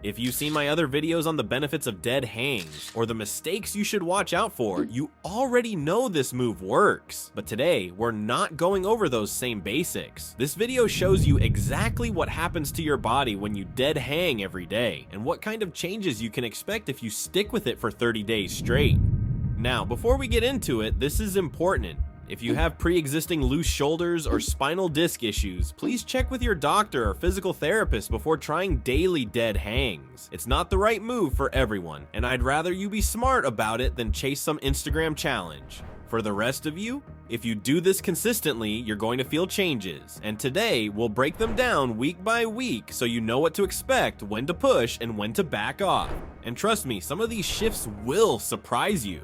If you've seen my other videos on the benefits of dead hangs, or the mistakes you should watch out for, you already know this move works. But today, we're not going over those same basics. This video shows you exactly what happens to your body when you dead hang every day, and what kind of changes you can expect if you stick with it for 30 days straight. Now, before we get into it, this is important. If you have pre-existing loose shoulders or spinal disc issues, please check with your doctor or physical therapist before trying daily dead hangs. It's not the right move for everyone, and I'd rather you be smart about it than chase some Instagram challenge. For the rest of you, if you do this consistently, you're going to feel changes, and today we'll break them down week by week so you know what to expect, when to push, and when to back off. And trust me, some of these shifts will surprise you.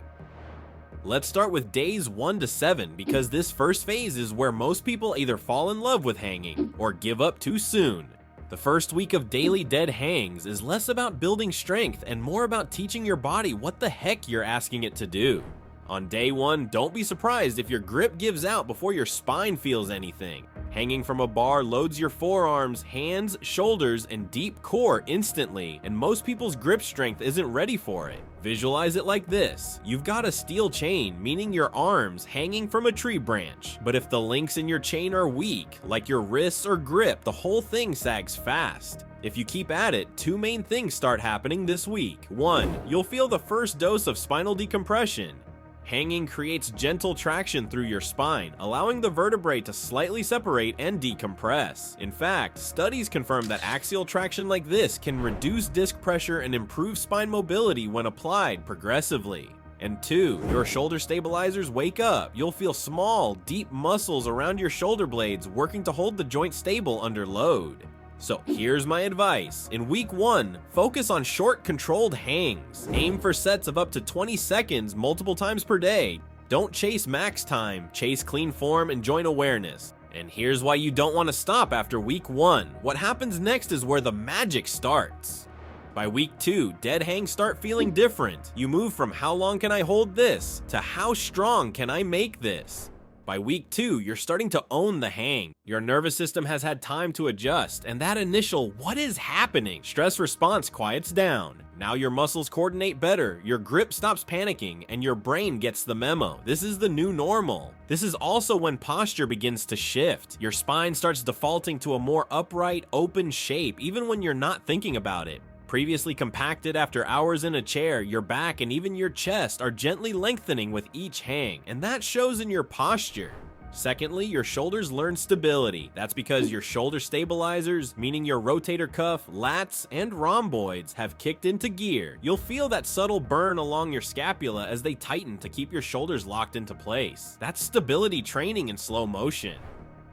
Let's start with days 1 to 7 because this first phase is where most people either fall in love with hanging or give up too soon. The first week of daily dead hangs is less about building strength and more about teaching your body what the heck you're asking it to do. On day 1, don't be surprised if your grip gives out before your spine feels anything. Hanging from a bar loads your forearms, hands, shoulders, and deep core instantly, and most people's grip strength isn't ready for it. Visualize it like this. You've got a steel chain, meaning your arms hanging from a tree branch. But if the links in your chain are weak, like your wrists or grip, the whole thing sags fast. If you keep at it, 2 main things start happening this week. 1, you'll feel the first dose of spinal decompression. Hanging creates gentle traction through your spine, allowing the vertebrae to slightly separate and decompress. In fact, studies confirm that axial traction like this can reduce disc pressure and improve spine mobility when applied progressively. And 2, your shoulder stabilizers wake up. You'll feel small, deep muscles around your shoulder blades working to hold the joint stable under load. So here's my advice. In week 1, focus on short controlled hangs. Aim for sets of up to 20 seconds multiple times per day. Don't chase max time, chase clean form and joint awareness. And here's why you don't want to stop after week 1. What happens next is where the magic starts. By week 2, dead hangs start feeling different. You move from how long can I hold this to how strong can I make this. By week 2, you're starting to own the hang. Your nervous system has had time to adjust, and that initial "what is happening" stress response quiets down. Now your muscles coordinate better, your grip stops panicking, and your brain gets the memo. This is the new normal. This is also when posture begins to shift. Your spine starts defaulting to a more upright, open shape, even when you're not thinking about it. Previously compacted after hours in a chair, your back and even your chest are gently lengthening with each hang, and that shows in your posture. Secondly, your shoulders learn stability. That's because your shoulder stabilizers, meaning your rotator cuff, lats, and rhomboids, have kicked into gear. You'll feel that subtle burn along your scapula as they tighten to keep your shoulders locked into place. That's stability training in slow motion.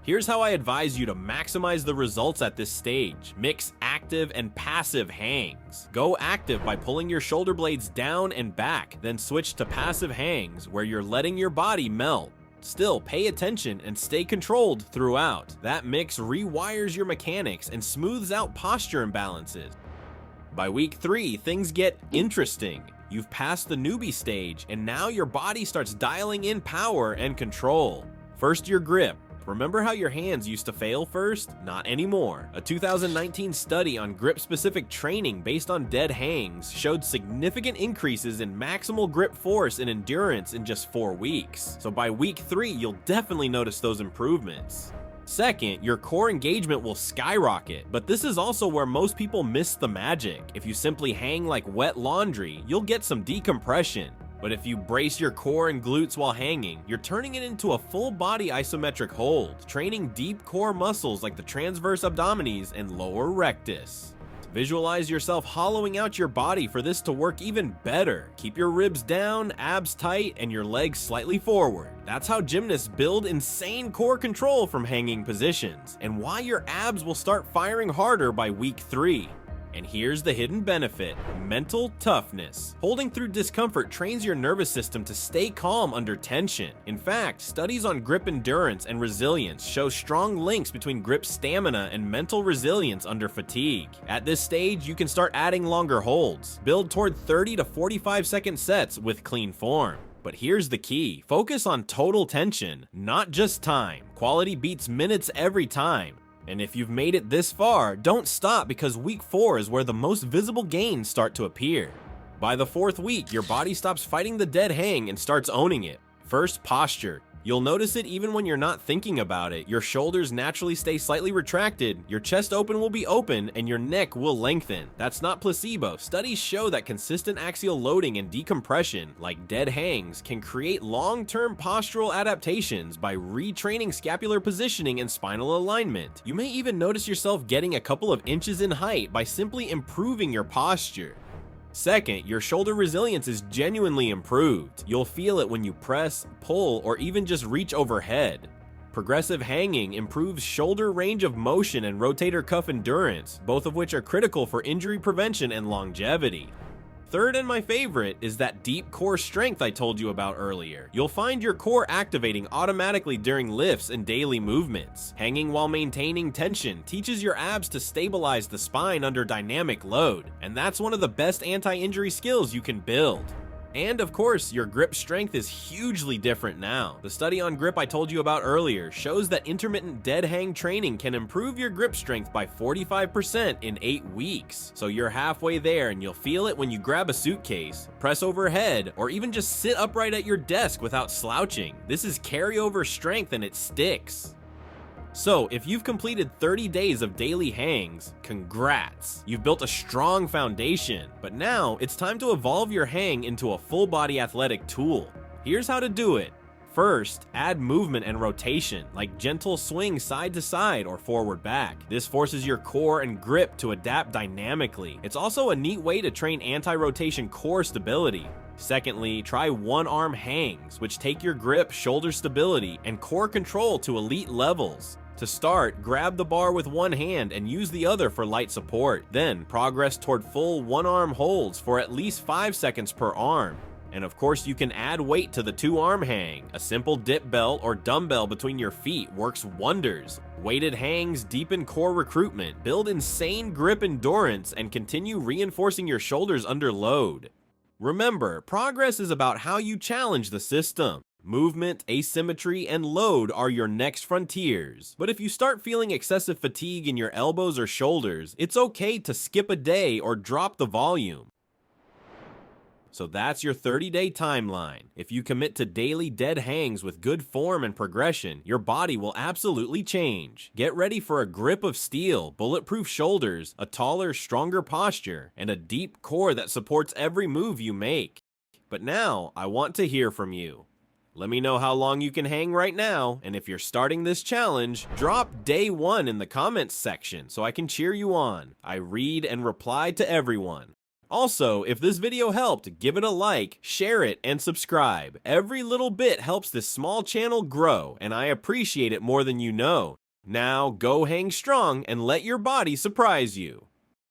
Here's how I advise you to maximize the results at this stage. Mix active and passive hangs. Go active by pulling your shoulder blades down and back, then switch to passive hangs where you're letting your body melt. Still, pay attention and stay controlled throughout. That mix rewires your mechanics and smooths out posture imbalances. By week 3, things get interesting. You've passed the newbie stage, and now your body starts dialing in power and control. First, your grip. Remember how your hands used to fail first? Not anymore. A 2019 study on grip-specific training based on dead hangs showed significant increases in maximal grip force and endurance in just 4 weeks. So by week 3, you'll definitely notice those improvements. Second, your core engagement will skyrocket, but this is also where most people miss the magic. If you simply hang like wet laundry, you'll get some decompression. But if you brace your core and glutes while hanging, you're turning it into a full body isometric hold, training deep core muscles like the transverse abdominis and lower rectus. Visualize yourself hollowing out your body for this to work even better. Keep your ribs down, abs tight, and your legs slightly forward. That's how gymnasts build insane core control from hanging positions, and why your abs will start firing harder by week 3. And here's the hidden benefit: mental toughness. Holding through discomfort trains your nervous system to stay calm under tension. In fact, studies on grip endurance and resilience show strong links between grip stamina and mental resilience under fatigue. At this stage, you can start adding longer holds. Build toward 30 to 45 second sets with clean form. But here's the key: focus on total tension, not just time. Quality beats minutes every time. And if you've made it this far, don't stop because week 4 is where the most visible gains start to appear. By the 4th week, your body stops fighting the dead hang and starts owning it. First, posture. You'll notice it even when you're not thinking about it. Your shoulders naturally stay slightly retracted, your chest open will be open, and your neck will lengthen. That's not placebo. Studies show that consistent axial loading and decompression, like dead hangs, can create long-term postural adaptations by retraining scapular positioning and spinal alignment. You may even notice yourself getting a couple of inches in height by simply improving your posture. Second, your shoulder resilience is genuinely improved. You'll feel it when you press, pull, or even just reach overhead. Progressive hanging improves shoulder range of motion and rotator cuff endurance, both of which are critical for injury prevention and longevity. Third, and my favorite, is that deep core strength I told you about earlier. You'll find your core activating automatically during lifts and daily movements. Hanging while maintaining tension teaches your abs to stabilize the spine under dynamic load, and that's one of the best anti-injury skills you can build. And of course, your grip strength is hugely different now. The study on grip I told you about earlier shows that intermittent dead hang training can improve your grip strength by 45% in 8 weeks. So you're halfway there and you'll feel it when you grab a suitcase, press overhead, or even just sit upright at your desk without slouching. This is carryover strength and it sticks. So, if you've completed 30 days of daily hangs, congrats! You've built a strong foundation, but now it's time to evolve your hang into a full-body athletic tool. Here's how to do it. First, add movement and rotation, like gentle swing side to side or forward back. This forces your core and grip to adapt dynamically. It's also a neat way to train anti-rotation core stability. Secondly, try one-arm hangs, which take your grip, shoulder stability, and core control to elite levels. To start, grab the bar with one hand and use the other for light support. Then, progress toward full one-arm holds for at least 5 seconds per arm. And of course, you can add weight to the two-arm hang. A simple dip belt or dumbbell between your feet works wonders. Weighted hangs deepen core recruitment, build insane grip endurance, and continue reinforcing your shoulders under load. Remember, progress is about how you challenge the system. Movement, asymmetry, and load are your next frontiers. But if you start feeling excessive fatigue in your elbows or shoulders, it's okay to skip a day or drop the volume. So that's your 30-day timeline. If you commit to daily dead hangs with good form and progression, your body will absolutely change. Get ready for a grip of steel, bulletproof shoulders, a taller, stronger posture, and a deep core that supports every move you make. But now, I want to hear from you. Let me know how long you can hang right now, and if you're starting this challenge, drop day 1 in the comments section so I can cheer you on. I read and reply to everyone. Also, if this video helped, give it a like, share it, and subscribe. Every little bit helps this small channel grow, and I appreciate it more than you know. Now, go hang strong and let your body surprise you.